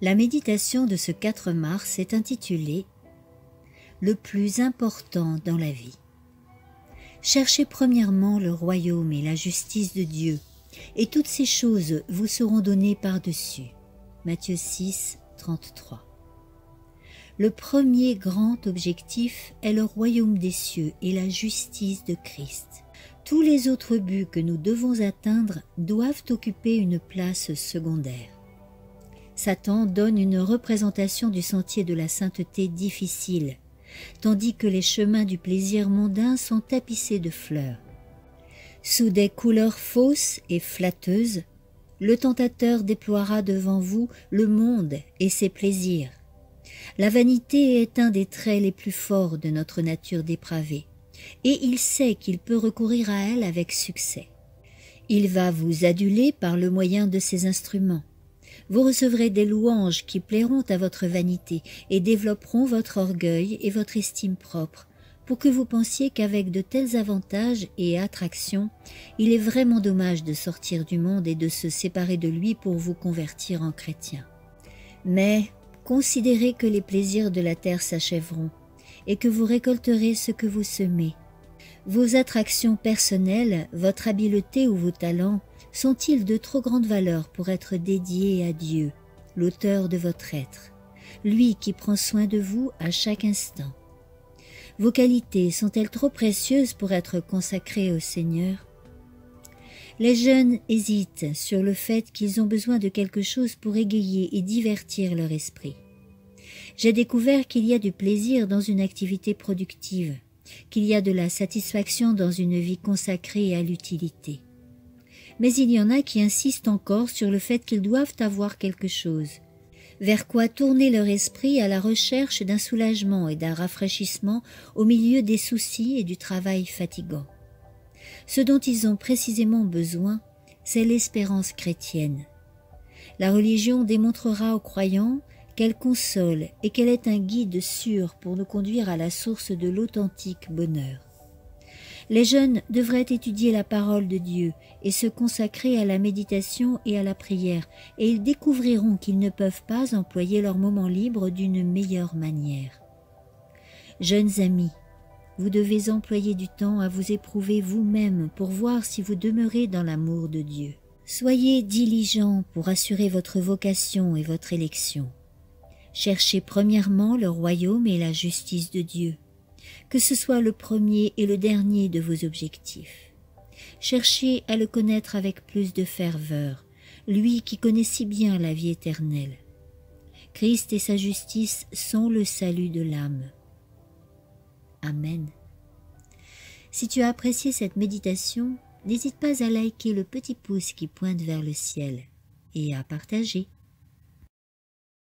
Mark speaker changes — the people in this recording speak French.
Speaker 1: La méditation de ce 4 mars est intitulée « Le plus important dans la vie ». Cherchez premièrement le royaume et la justice de Dieu, et toutes ces choses vous seront données par-dessus. Matthieu 6, 33. Le premier grand objectif est le royaume des cieux et la justice de Christ. Tous les autres buts que nous devons atteindre doivent occuper une place secondaire. Satan donne une représentation du sentier de la sainteté difficile, tandis que les chemins du plaisir mondain sont tapissés de fleurs. Sous des couleurs fausses et flatteuses, le tentateur déploiera devant vous le monde et ses plaisirs. La vanité est un des traits les plus forts de notre nature dépravée, et il sait qu'il peut recourir à elle avec succès. Il va vous aduler par le moyen de ses instruments. Vous recevrez des louanges qui plairont à votre vanité et développeront votre orgueil et votre estime propre, pour que vous pensiez qu'avec de tels avantages et attractions, il est vraiment dommage de sortir du monde et de se séparer de lui pour vous convertir en chrétien. Mais considérez que les plaisirs de la terre s'achèveront et que vous récolterez ce que vous semez. Vos attractions personnelles, votre habileté ou vos talents sont-ils de trop grande valeur pour être dédiés à Dieu, l'auteur de votre être, lui qui prend soin de vous à chaque instant? Vos qualités sont-elles trop précieuses pour être consacrées au Seigneur? Les jeunes hésitent sur le fait qu'ils ont besoin de quelque chose pour égayer et divertir leur esprit. J'ai découvert qu'il y a du plaisir dans une activité productive, qu'il y a de la satisfaction dans une vie consacrée à l'utilité. Mais il y en a qui insistent encore sur le fait qu'ils doivent avoir quelque chose, vers quoi tourner leur esprit à la recherche d'un soulagement et d'un rafraîchissement au milieu des soucis et du travail fatigant. Ce dont ils ont précisément besoin, c'est l'espérance chrétienne. La religion démontrera aux croyants qu'elle console et qu'elle est un guide sûr pour nous conduire à la source de l'authentique bonheur. Les jeunes devraient étudier la parole de Dieu et se consacrer à la méditation et à la prière, et ils découvriront qu'ils ne peuvent pas employer leur moment libre d'une meilleure manière. Jeunes amis, vous devez employer du temps à vous éprouver vous-même pour voir si vous demeurez dans l'amour de Dieu. Soyez diligents pour assurer votre vocation et votre élection. Cherchez premièrement le royaume et la justice de Dieu, que ce soit le premier et le dernier de vos objectifs. Cherchez à le connaître avec plus de ferveur, lui qui connaît si bien la vie éternelle. Christ et sa justice sont le salut de l'âme. Amen. Si tu as apprécié cette méditation, n'hésite pas à liker le petit pouce qui pointe vers le ciel et à partager.